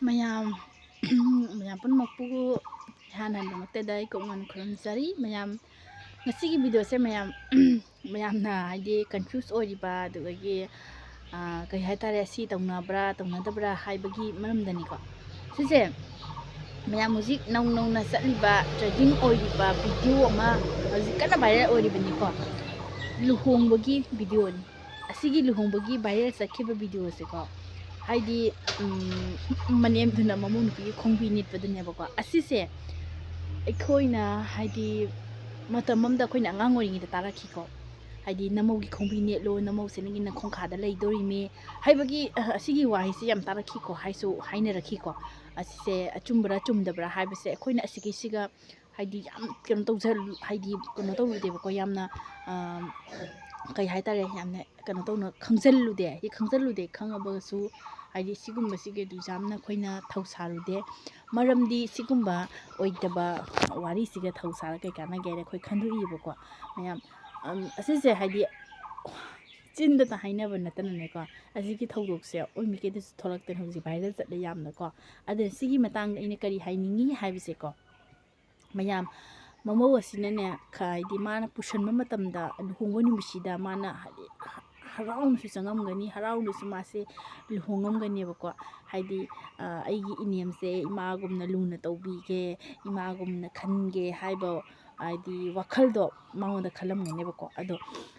ꯃꯌꯥꯝ ꯃꯌꯥꯝ ꯄꯨꯝꯅꯃꯛꯄꯨ ꯏꯍꯥꯟ ꯍꯥꯟꯕꯃꯛꯇꯗ ꯑꯩ ꯀꯣꯛꯃꯟ ꯈꯨꯔꯨꯝꯖꯔꯤ ꯃꯌꯥꯝ ꯉꯁꯤꯒꯤ ꯚꯤꯗꯤꯑꯣꯁꯦ ꯃꯌꯥꯝꯅ ꯍꯥꯏꯗꯤ ꯀꯟꯐ꯭ꯌꯨꯁ ꯑꯣꯏꯔꯤꯕ ꯑꯗꯨꯗꯒꯤ ꯀꯩ ꯍꯥꯏꯇꯥꯔꯦ ꯁꯤ ꯇꯧꯅꯕ꯭ꯔꯥ ꯇꯧꯅꯗꯕ꯭ꯔꯥ ꯍꯥꯏꯕꯒꯤ ꯃꯔꯝꯗꯅꯤꯀꯣ ꯁꯤꯁꯦ ꯃꯌꯥꯝ ꯍꯧꯖꯤꯛ ꯅꯧꯅ ꯆꯠꯂꯤꯕ ꯇ꯭ꯔꯦꯟꯗꯤꯡ ꯑꯣꯏꯔꯤꯕ ꯚꯤꯗꯤꯑꯣ ꯑꯃ ꯍꯧꯖꯤꯛ ꯀꯟꯅ ꯚꯥꯏꯔꯦꯜ ꯑꯣꯏꯔꯤꯕꯅꯤꯀꯣ ꯂꯨꯍꯣꯡꯕꯒꯤ ꯚꯤꯗꯤꯑꯣꯅꯤ ꯑꯁꯤꯒꯤ ꯂꯨꯍꯣꯡꯕꯒꯤ ꯚꯥꯏꯔꯦꯜ ꯆꯠꯈꯤꯕ ꯚꯤꯗꯤꯑꯣꯁꯦꯀꯣ ꯍꯥꯏꯗꯤ ꯃꯅꯦꯝꯗꯨꯅ ꯃꯃꯧ ꯅꯨꯄꯤꯒꯤ ꯈꯣꯡꯕꯤ ꯅꯦꯠꯄꯗꯨꯅꯦꯕꯀꯣ ꯑꯁꯤꯁꯦ ꯑꯩꯈꯣꯏꯅ ꯍꯥꯏꯗꯤ ꯃꯇꯝ ꯑꯃꯗ ꯑꯩꯈꯣꯏꯅ ꯑꯉꯥꯡ ꯑꯣꯏꯔꯤꯉꯩꯗ ꯇꯥꯔꯛꯈꯤꯀꯣ ꯍꯥꯏꯗꯤ ꯅꯃꯧꯒꯤ ꯈꯣꯡꯕꯤ ꯅꯦꯠꯂꯣ ꯅꯃꯧꯁꯦ ꯅꯪꯒꯤ ꯅꯈꯣꯡꯈꯥꯗ ꯂꯩꯗꯣꯔꯤꯃꯤ ꯍꯥꯏꯕꯒꯤ ꯑꯁꯤꯒꯤ ꯋꯥꯍꯩꯁꯦ ꯌꯥꯝ ꯇꯥꯔꯛꯈꯤꯀꯣ ꯍꯥꯏꯅꯔꯛꯈꯤꯀꯣ ꯑꯁꯤꯁꯦ ꯑꯆꯨꯝꯕ꯭ꯔꯥ ꯆꯨꯝꯗꯕ꯭ꯔꯥ ꯍꯥꯏꯕꯁꯦ ꯑꯩꯈꯣꯏꯅ ꯑꯁꯤꯒꯤꯁꯤꯒ ꯍꯥꯏꯗꯤ ꯌꯥꯝ ꯍꯥꯏꯗꯤ ꯀꯩꯅꯣ ꯇꯧꯔꯨꯗꯦꯕꯀꯣ ꯌꯥꯝꯅ ꯀꯩ ꯍꯥꯏꯇꯥꯔꯦ ꯌꯥꯝꯅ ꯀꯩꯅꯣ ꯇꯧꯅ ꯈꯪꯖꯜꯂꯨꯗꯦ ꯈꯪꯉꯕꯁꯨ ꯍꯥꯏꯗꯤ ꯁꯤꯒꯨꯝꯕꯁꯤꯒꯤ ꯌꯥꯝꯅ ꯑꯩꯈꯣꯏꯅ ꯊꯧꯁꯥꯔꯨꯗꯦ ꯃꯔꯝꯗꯤ ꯁꯤꯒꯨꯝꯕ ꯑꯣꯏꯗꯕ ꯋꯥꯔꯤꯁꯤꯒ ꯊꯧꯁꯥꯔ ꯀꯩ ꯀꯥꯟꯅꯒꯦ ꯍꯥꯏꯅ ꯑꯩꯈꯣꯏ ꯈꯟꯗꯣꯛꯏꯕꯀꯣ ꯃꯌꯥꯝ ꯑꯁꯤꯁꯦ ꯍꯥꯏꯗꯤ ꯆꯤꯟꯗꯇ ꯍꯥꯏꯅꯕ ꯅꯠꯇꯅꯅꯦꯀꯣ ꯑꯁꯤꯒꯤ ꯊꯧꯗꯣꯛꯁꯦ ꯑꯣꯏ ꯃꯤꯀꯩꯗꯁꯨ ꯊꯣꯛꯂꯛꯇꯅ ꯍꯧꯖꯤꯛ ꯚꯥꯏꯔꯦꯜ ꯆꯠꯂꯦ ꯌꯥꯝꯅꯀꯣ ꯑꯗꯨꯅ ꯁꯤꯒꯤ ꯃꯇꯥꯡꯗ ꯑꯩꯅ ꯀꯔꯤ ꯍꯥꯏꯅꯤꯡꯉꯤ ꯍꯥꯏꯕꯁꯦꯀꯣ ꯃꯌꯥꯝ ꯃꯃꯧ ꯑꯁꯤꯅꯅꯦ ꯍꯥꯏꯗꯤ ꯃꯥꯅ ꯄꯨꯁꯟꯕ ꯃꯇꯝꯗ ꯂꯨꯍꯣꯡꯕ ꯅꯨꯃꯤꯠꯁꯤꯗ ꯃꯥꯅ ꯍꯥꯏꯗꯤ ꯍꯔꯥꯎꯅꯁꯨ ꯆꯪꯉꯝꯒꯅꯤ ꯍꯔꯥꯎꯅꯁꯨ ꯃꯥꯁꯦ ꯂꯨꯍꯣꯡꯉꯝꯒꯅꯦꯕꯀꯣ ꯍꯥꯏꯗꯤ ꯑꯩꯒꯤ 이념ꯁꯦ ꯏꯃꯥꯒꯨꯝꯅ ꯂꯨꯅ ꯇꯧꯕꯤꯒꯦ ꯏꯃꯥꯒꯨꯝꯅ ꯈꯟꯒꯦ ꯍꯥꯏꯕ ꯍꯥꯏꯗꯤ ꯋꯥꯈꯜꯗꯣ ꯃꯉꯣꯟꯗ ꯈꯜꯂꯝꯒꯅꯦꯕꯀꯣ ꯑꯗꯣ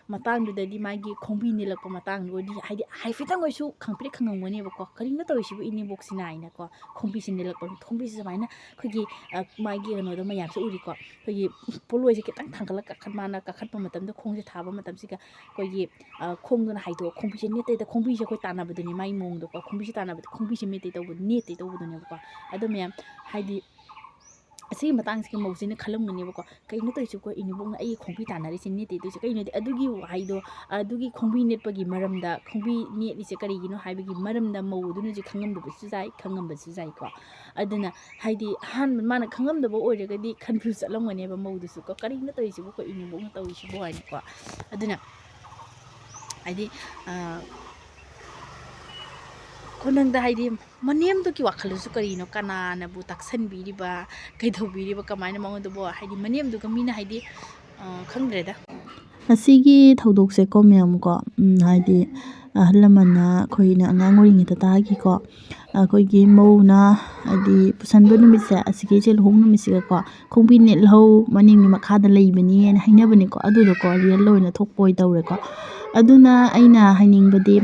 ꯃꯇꯥꯡꯗꯨꯗꯗꯤ ꯃꯥꯒꯤ ꯈꯣꯡꯕꯤ ꯅꯦꯠꯂꯛꯄ ꯃꯇꯥꯡꯗꯨꯗꯤ ꯍꯥꯏꯗꯤ ꯍꯥꯏꯐꯦꯠꯇꯪ ꯑꯣꯏꯁꯨ ꯈꯪꯄ꯭ꯔꯦꯛ ꯈꯪꯉꯝꯒꯅꯦꯕꯀꯣ ꯀꯔꯤꯅꯣ ꯇꯧꯔꯤꯁꯤꯕꯨ ꯏꯅꯦꯝꯕꯣꯛꯁꯤꯅ ꯍꯥꯏꯅꯀꯣ ꯈꯣꯡꯕꯤꯁꯤ ꯅꯦꯠꯂꯛꯄ ꯈꯣꯡꯕꯤꯁꯤ ꯁꯨꯃꯥꯏꯅ ꯑꯩꯈꯣꯏꯒꯤ ꯃꯥꯒꯤ ꯀꯩꯅꯣꯗꯣ ꯃꯌꯥꯝꯁꯨ ꯎꯔꯤꯀꯣ ꯑꯩꯈꯣꯏꯒꯤ ꯄꯣꯠꯂꯣꯏꯁꯦ ꯈꯤꯇꯪ ꯊꯥꯡꯒꯠꯂꯒ ꯃꯥꯅ ꯀꯥꯈꯠꯄ ꯃꯇꯝꯗ ꯈꯣꯡꯁꯦ ꯊꯥꯕ ꯃꯇꯝꯁꯤꯒ ꯑꯩꯈꯣꯏꯒꯤ ꯈꯣꯡꯗꯨꯅ ꯍꯥꯏꯗꯣꯛꯑ ꯈꯣꯡꯕꯤꯁꯦ ꯅꯦꯠꯇꯩꯗ ꯈꯣꯡꯕꯤꯁꯦ ꯑꯩꯈꯣꯏ ꯇꯥꯟꯅꯕꯗꯨꯅꯤ ꯃꯥꯒꯤ ꯃꯑꯣꯡꯗꯣꯀꯣ ꯈꯣꯡꯕꯤꯁꯦ ꯇꯥꯟꯅꯕꯗ ꯈꯣꯡꯕꯤꯁꯦ ꯅꯦꯠꯇꯩ ꯇꯧꯕꯗꯨꯅꯦꯕꯀꯣ ꯑꯗꯣ ꯃꯌꯥꯝ ꯍꯥꯏꯗꯤ ꯑꯁꯤꯒꯤ ꯃꯇꯥꯡꯁꯤꯒꯤ ꯃꯧꯁꯤꯅ ꯈꯜꯂꯝꯒꯅꯦꯕꯀꯣ ꯀꯩꯅꯣ ꯇꯧꯔꯤꯁꯤꯀꯣ ꯏꯅꯦꯕꯣꯛꯅ ꯑꯩꯒꯤ ꯈꯣꯡꯕꯤ ꯇꯥꯟꯅꯔꯤꯁꯦ ꯅꯦꯠꯇꯩ ꯇꯧꯔꯤꯁꯦ ꯀꯩꯅꯣꯗꯤ ꯑꯗꯨꯒꯤ ꯋꯥꯍꯩꯗꯣ ꯑꯗꯨꯒꯤ ꯈꯣꯡꯕꯤ ꯅꯦꯠꯄꯒꯤ ꯃꯔꯝꯗ ꯈꯣꯡꯕꯤ ꯅꯦꯠꯂꯤꯁꯦ ꯀꯔꯤꯒꯤꯅꯣ ꯍꯥꯏꯕꯒꯤ ꯃꯔꯝꯗ ꯃꯧ ꯑꯗꯨꯅꯁꯨ ꯈꯪꯉꯝꯗꯕꯁꯨ ꯌꯥꯏ ꯈꯪꯉꯝꯕꯁꯨ ꯌꯥꯏꯀꯣ ꯑꯗꯨꯅ ꯍꯥꯏꯗꯤ ꯑꯍꯥꯟꯕ ꯃꯥꯅ ꯈꯪꯉꯝꯗꯕ ꯑꯣꯏꯔꯒꯗꯤ ꯀꯟꯐ꯭ꯌꯨꯁ ꯆꯠꯂꯝꯒꯅꯦꯕ ꯃꯧꯗꯨꯁꯨ ꯀꯣ ꯀꯔꯤꯅꯣ ꯇꯧꯔꯤꯁꯤꯕꯨ ꯑꯩꯈꯣꯏ ꯏꯅꯦꯕꯣꯛꯅ ꯇꯧꯔꯤꯁꯤꯕꯨ ꯍꯥꯏꯅꯀꯣ ꯑꯗꯨꯅ ꯍꯥꯏꯗꯤ ꯈꯨꯡꯒꯪꯗ ꯍꯥꯏꯗꯤ ꯃꯅꯦꯝꯗꯨꯒꯤ ꯋꯥꯈꯜꯗꯨꯁꯨ ꯀꯔꯤꯅꯣ ꯀꯅꯥꯅꯕꯨ ꯇꯥꯛꯁꯟꯕꯤꯔꯤꯕ ꯀꯩꯗꯧꯕꯤꯔꯤꯕ ꯀꯃꯥꯏꯅ ꯃꯉꯣꯟꯗꯕꯨ ꯍꯥꯏꯗꯤ ꯃꯅꯦꯝꯗꯨꯒ ꯃꯤꯅ ꯍꯥꯏꯗꯤ ꯈꯪꯗ꯭ꯔꯦꯗ ꯑꯁꯤꯒꯤ ꯊꯧꯗꯣꯛꯁꯦꯀꯣ ꯃꯌꯥꯝꯀꯣ ꯍꯥꯏꯗꯤ ꯑꯍꯜ ꯂꯃꯟꯅ ꯑꯩꯈꯣꯏꯅ ꯑꯉꯥꯡ ꯑꯣꯏꯔꯤꯉꯩꯗ ꯇꯥꯈꯤꯀꯣ ꯑꯩꯈꯣꯏꯒꯤ ꯃꯧꯅ ꯍꯥꯏꯗꯤ ꯄꯨꯁꯟꯕ ꯅꯨꯃꯤꯠꯁꯦ ꯑꯁꯤꯒꯤꯁꯦ ꯂꯨꯍꯣꯡ ꯅꯨꯃꯤꯠꯁꯤꯒꯀꯣ ꯈꯣꯡꯕꯤ ꯅꯦꯠꯍꯧ ꯃꯅꯤꯡꯒꯤ ꯃꯈꯥꯗ ꯂꯩꯕꯅꯤꯅ ꯍꯥꯏꯅꯕꯅꯤꯀꯣ ꯑꯗꯨꯗꯣꯀꯣ ꯔꯤꯌꯦꯜ ꯑꯣꯏꯅ ꯊꯣꯛꯄ ꯑꯣꯏ ꯇꯧꯔꯦꯀꯣ ꯑꯗꯨꯅ ꯑꯩꯅ ꯍꯥꯏꯅꯤꯡꯕꯗꯤ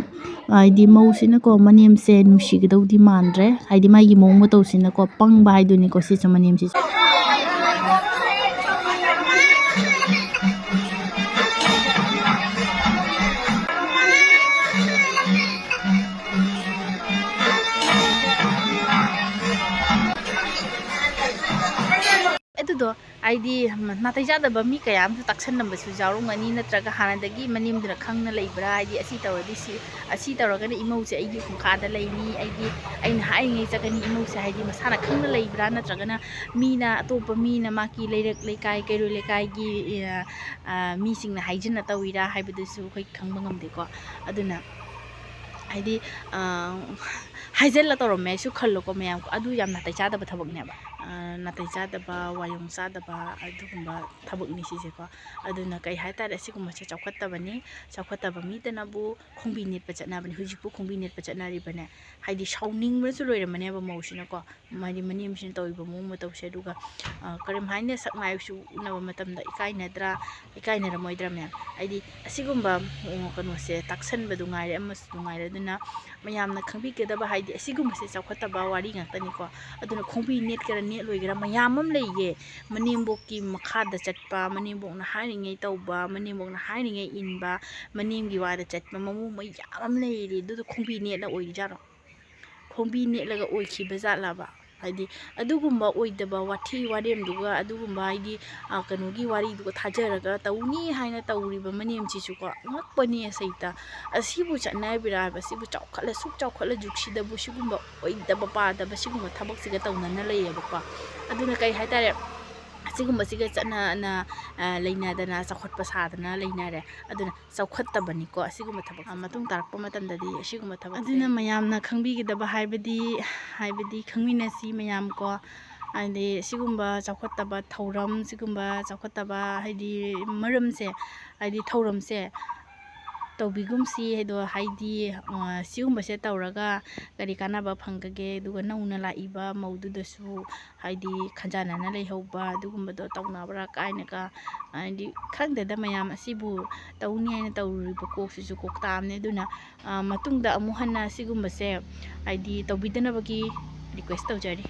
ꯍꯥꯏꯗꯤ ꯃꯧꯁꯤꯅꯀꯣ ꯃꯅꯦꯝꯁꯦ ꯅꯨꯡꯁꯤꯒꯗꯧꯗꯤ ꯃꯥꯟꯗ꯭ꯔꯦ ꯍꯥꯏꯗꯤ ꯃꯥꯒꯤ ꯃꯑꯣꯡ ꯃꯇꯧꯁꯤꯅꯀꯣ ꯄꯪꯕ ꯍꯥꯏꯗꯨꯅꯤꯀꯣ ꯁꯤꯁꯨ ꯃꯅꯦꯝꯁꯤꯁꯨ ꯑꯗꯨꯗꯣ ꯍꯥꯏꯗꯤ ꯅꯥꯇꯩ ꯆꯥꯗꯕ ꯃꯤ ꯀꯌꯥ ꯑꯃꯁꯨ ꯇꯥꯛꯁꯟꯅꯕꯁꯨ ꯌꯥꯎꯔꯝꯒꯅꯤ ꯅꯠꯇ꯭ꯔꯒ ꯍꯥꯟꯅꯗꯒꯤꯃꯅꯦꯝꯗꯨꯅ ꯈꯪꯅ ꯂꯩꯕ꯭ꯔꯥ ꯍꯥꯏꯗꯤ ꯑꯁꯤ ꯇꯧꯔꯗꯤ ꯑꯁꯤ ꯇꯧꯔꯒꯅ ꯏꯃꯧꯁꯦ ꯑꯩꯒꯤ ꯈꯣꯡꯈꯥꯗ ꯂꯩꯅꯤ ꯑꯩꯅ ꯍꯥꯏꯔꯤꯉꯩ ꯆꯠꯀꯅꯤ ꯏꯃꯧꯁꯦ ꯍꯥꯏꯗꯤ ꯃꯁꯥꯅ ꯈꯪꯅ ꯂꯩꯕ꯭ꯔꯥ ꯅꯠꯇ꯭ꯔꯒꯅ ꯃꯤꯅ ꯑꯇꯣꯞꯄ ꯃꯤꯅ ꯃꯥꯒꯤ ꯂꯩꯔꯛ ꯂꯩꯀꯥꯏ ꯀꯩꯔꯣꯏ ꯂꯩꯀꯥꯏꯒꯤ ꯃꯤꯁꯤꯡꯅ ꯍꯥꯏꯖꯤꯟꯅ ꯇꯧꯋꯤꯔꯥ ꯍꯥꯏꯕꯗꯨꯁꯨ ꯑꯩꯈꯣই ꯈꯪꯕ ꯉꯝꯗꯦꯀꯣ ꯑꯗꯨꯅ ꯍꯥꯏꯗꯤ ꯍꯥꯏꯖꯤꯜꯂ ꯇꯧꯔꯝꯃꯦ ꯍꯥꯏꯁꯨ ꯈꯜꯂꯣꯀꯣ ꯃꯌꯥꯝ ꯑꯗꯨ ꯌꯥꯝ ꯅꯥꯇꯩ ꯆꯥꯗꯕ ꯊꯕꯛꯅꯦꯕ ꯅꯥꯇꯩ ꯆꯥꯗꯕ ꯋꯥꯌꯣꯡ ꯆꯥꯗꯕ ꯑꯗꯨꯒꯨꯝꯕ ꯊꯕꯛꯅꯤ ꯁꯤꯁꯦꯀꯣ ꯑꯗꯨꯅ ꯀꯩ ꯍꯥꯏꯇꯥꯔꯦ ꯑꯁꯤꯒꯨꯝꯕꯁꯦ ꯆꯥꯎꯈꯠꯇꯕꯅꯤ ꯆꯥꯎꯈꯠꯇꯕ ꯃꯤꯇꯅꯕꯨ ꯈꯣꯡꯕꯤ ꯅꯦꯠꯄ ꯆꯠꯅꯕꯅꯤ ꯍꯧꯖꯤꯛꯄꯨ ꯈꯣꯡꯕꯤ ꯅꯦꯠꯄ ꯆꯠꯅꯔꯤꯕꯅꯦ ꯍꯥꯏꯗꯤ ꯁꯥꯎꯅꯤꯡꯕꯅꯁꯨ ꯂꯣꯏꯔꯝꯃꯅꯦꯕ ꯃꯧꯁꯤꯅꯀꯣ ꯍꯥꯏꯗꯤ ꯃꯅꯦꯝꯁꯤꯅ ꯇꯧꯔꯤꯕ ꯃꯑꯣꯡ ꯃꯇꯧꯁꯦ ꯑꯗꯨꯒ ꯀꯔꯤꯝ ꯍꯥꯏꯅ ꯁꯛ ꯃꯥꯏꯁꯨ ꯎꯅꯕ ꯃꯇꯝꯗ ꯏꯀꯥꯏꯅꯔꯝꯃꯣꯏꯗ꯭ꯔꯥ ꯃꯌꯥꯝ ꯍꯥꯏꯗꯤ ꯑꯁꯤꯒꯨꯝꯕ ꯀꯩꯅꯣꯁꯦ ꯇꯥꯛꯁꯟꯕꯗꯨ ꯉꯥꯏꯔꯦ ꯑꯃꯁꯨ ꯉꯥꯏꯔꯦ ꯑꯗꯨꯅ ꯃꯌꯥꯝꯅ ꯈꯪꯕꯤꯒꯗꯕ ꯍꯥꯏꯗꯤ ꯑꯁꯤꯒꯨꯝꯕꯁꯦ ꯆꯥꯎꯈꯠꯇꯕ ꯋꯥꯔꯤ ꯉꯥꯛꯇꯅꯤꯀꯣ ꯑꯗꯨꯅ ꯈꯣꯡꯕꯤ ꯅꯦꯠꯀꯦꯔꯥ ꯅꯦꯠꯂꯣꯏꯒꯦꯔꯥ ꯃꯌꯥꯝ ꯑꯃ ꯂꯩꯌꯦ ꯃꯅꯦꯝꯕꯣꯛꯀꯤ ꯃꯈꯥꯗ ꯆꯠꯄ ꯃꯅꯦꯝꯕꯣꯛꯅ ꯍꯥꯏꯔꯤꯉꯩ ꯇꯧꯕ ꯃꯅꯦꯝꯕꯣꯛꯅ ꯍꯥꯏꯔꯤꯉꯩ ꯏꯟꯕ ꯃꯅꯦꯝꯒꯤ ꯋꯥꯗ ꯆꯠꯄ ꯃꯃꯧ ꯃꯌꯥꯝ ꯑꯃ ꯂꯩꯔꯤ ꯑꯗꯨꯗꯣ ꯈꯣꯡꯕꯤ ꯅꯦꯠꯂ ꯑꯣꯏꯔꯤꯖꯥꯠꯔꯣ ꯈꯣꯡꯕꯤ ꯅꯦꯠꯂꯒ ꯑꯣꯏꯈꯤꯕ ꯖꯥꯠꯂꯕ ꯍꯥꯏꯗꯤ ꯑꯗꯨꯒꯨꯝꯕ ꯑꯣꯏꯗꯕ ꯋꯥꯊꯤ ꯋꯥꯔꯦꯝꯗꯨꯒ ꯑꯗꯨꯒꯨꯝꯕ ꯍꯥꯏꯗꯤ ꯀꯩꯅꯣꯒꯤ ꯋꯥꯔꯤꯗꯨꯒ ꯊꯥꯖꯔꯒ ꯇꯧꯅꯤ ꯍꯥꯏꯅ ꯇꯧꯔꯤꯕ ꯃꯅꯦꯝꯁꯤꯁꯨꯀꯣ ꯑꯉꯛꯄꯅꯤ ꯑꯁꯩꯇ ꯑꯁꯤꯕꯨ ꯆꯠꯅꯕꯤꯔ ꯍꯥꯏꯕ ꯁꯤꯕꯨ ꯁꯨꯛ ꯆꯥꯎꯈꯠꯂ ꯖꯨꯛꯁꯤꯗꯕꯨ ꯁꯤꯒꯨꯝꯕ ꯑꯣꯏꯗꯕ ꯄꯥꯗꯕ ꯁꯤꯒꯨꯝꯕ ꯊꯕꯛꯁꯤꯒ ꯇꯧꯅꯅ ꯂꯩꯌꯦꯕꯀꯣ ꯑꯗꯨꯅ ꯀꯩ ꯍꯥꯏꯇꯥꯔꯦ ꯑꯁꯤꯒꯨꯝꯕꯁꯤꯒ ꯆꯠꯅꯅ ꯂꯩꯅꯗꯅ ꯆꯥꯎꯈꯠꯄ ꯁꯥꯗꯅ ꯂꯩꯅꯔꯦ ꯑꯗꯨꯅ ꯆꯥꯎꯈꯠꯇꯕꯅꯤꯀꯣ ꯑꯁꯤꯒꯨꯝꯕ ꯊꯕꯛ ꯃꯇꯨꯡ ꯇꯥꯔꯛꯄ ꯃꯇꯝꯗꯗꯤ ꯑꯁꯤꯒꯨꯝꯕ ꯊꯕꯛ ꯑꯗꯨꯅ ꯃꯌꯥꯝꯅ ꯈꯪꯕꯤꯒꯗꯕ ꯍꯥꯏꯕꯗꯤ ꯈꯪꯃꯤꯟꯅꯁꯤ ꯃꯌꯥꯝ ꯀꯣ ꯍꯥꯏꯗꯤ ꯁꯤꯒꯨꯝꯕ ꯆꯥꯎꯈꯠꯇꯕ ꯊꯧꯔꯝ ꯁꯤꯒꯨꯝꯕ ꯆꯥꯎꯈꯠꯇꯕ ꯍꯥꯏꯗꯤ ꯃꯔꯝꯁꯦ ꯍꯥꯏꯗꯤ ꯊꯧꯔꯝꯁꯦ ꯇꯧꯕꯤꯒꯨꯝꯁꯤ ꯍꯥꯏꯗꯤ ꯁꯤꯒꯨꯝꯕꯁꯦ ꯇꯧꯔꯒ ꯀꯔꯤ ꯀꯥꯟꯅꯕ ꯐꯪꯒꯒꯦ ꯑꯗꯨꯒ ꯅꯧꯅ ꯂꯥꯛꯏꯕ ꯃꯧꯗꯨꯗꯁꯨ ꯍꯥꯏꯗꯤ ꯈꯟꯖꯥꯟꯅꯅ ꯂꯩꯍꯧꯕ ꯑꯗꯨꯒꯨꯝꯕꯗꯣ ꯇꯧꯅꯕ꯭ꯔꯥ ꯀꯥꯏꯅꯒ ꯍꯥꯏꯗꯤ ꯈꯪꯗꯦꯗ ꯃꯌꯥꯝ ꯑꯁꯤꯕꯨ ꯇꯧꯅꯤ ꯍꯥꯏꯅ ꯇꯧꯔꯨꯔꯤꯕ ꯀꯣꯛꯁꯤꯁꯨ ꯀꯣꯛ ꯇꯥꯕꯅꯦ ꯑꯗꯨꯅ ꯃꯇꯨꯡꯗ ꯑꯃꯨꯛ ꯍꯟꯅ ꯁꯤꯒꯨꯝꯕꯁꯦ ꯍꯥꯏꯗꯤ ꯇꯧꯕꯤꯗꯅꯕꯒꯤ ꯔꯤꯀ꯭ꯋꯦꯁ ꯇꯧꯖꯔꯤ